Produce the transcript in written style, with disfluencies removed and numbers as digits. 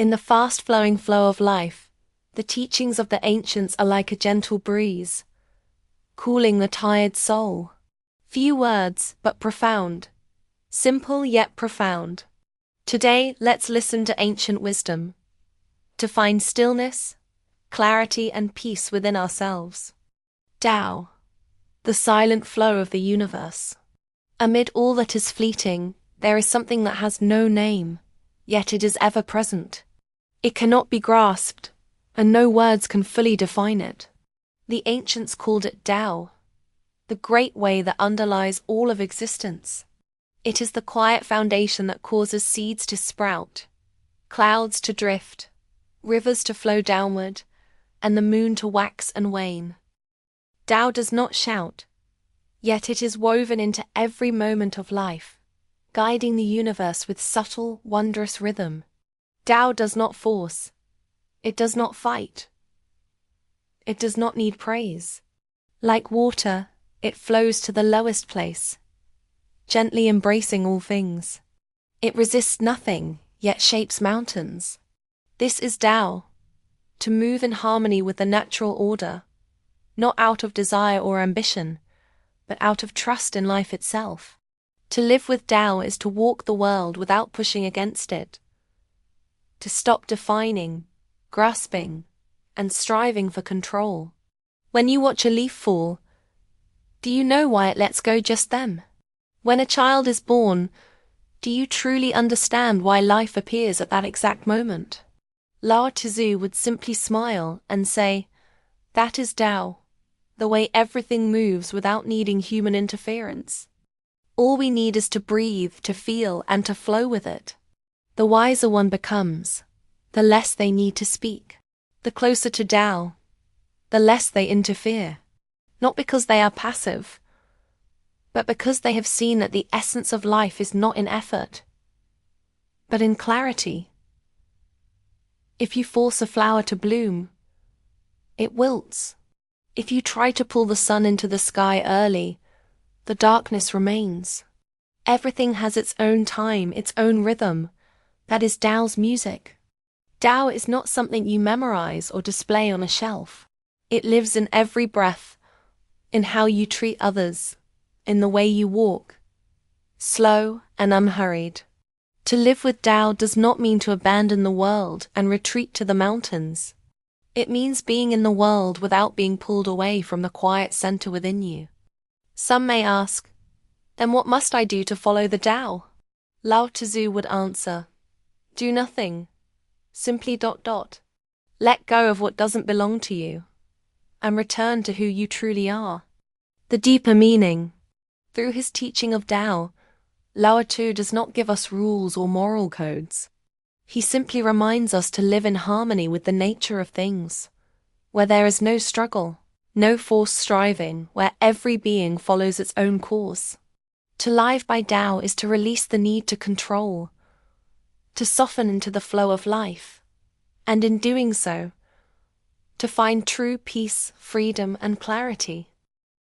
In the fast-flowing flow of life, the teachings of the ancients are like a gentle breeze, cooling the tired soul. Few words, but profound. Simple yet profound. Today, let's listen to ancient wisdom, to find stillness, clarity, and peace within ourselves. Tao, the silent flow of the universe. Amid all that is fleeting, there is something that has no name, yet it is ever present. It cannot be grasped, and no words can fully define it. The ancients called it Tao, the great way that underlies all of existence. It is the quiet foundation that causes seeds to sprout, clouds to drift, rivers to flow downward, and the moon to wax and wane. Tao does not shout, yet it is woven into every moment of life, guiding the universe with subtle, wondrous rhythm. Tao does not force. It does not fight. It does not need praise. Like water, it flows to the lowest place, gently embracing all things. It resists nothing, yet shapes mountains. This is Tao, to move in harmony with the natural order, not out of desire or ambition, but out of trust in life itself. To live with Tao is to walk the world without pushing against it, to stop defining, grasping, and striving for control. When you watch a leaf fall, do you know why it lets go just then? When a child is born, do you truly understand why life appears at that exact moment? Lao Tzu would simply smile and say, "That is Tao, the way everything moves without needing human interference. All we need is to breathe, to feel, and to flow with it." The wiser one becomes, the less they need to speak. The closer to Tao, the less they interfere. Not because they are passive, but because they have seen that the essence of life is not in effort, but in clarity. If you force a flower to bloom, it wilts. If you try to pull the sun into the sky early, the darkness remains. Everything has its own time, its own rhythm. That is Tao's music. Tao is not something you memorize or display on a shelf. It lives in every breath, in how you treat others, in the way you walk, slow and unhurried. To live with Tao does not mean to abandon the world and retreat to the mountains. It means being in the world without being pulled away from the quiet center within you. Some may ask, then what must I do to follow the Tao? Lao Tzu would answer, do nothing. Simply ... Let go of what doesn't belong to you, and return to who you truly are. The deeper meaning. Through his teaching of Tao, Lao Tzu does not give us rules or moral codes. He simply reminds us to live in harmony with the nature of things, where there is no struggle, no forced striving, where every being follows its own course. To live by Tao is to release the need to control, to soften into the flow of life, and in doing so, to find true peace, freedom, and clarity.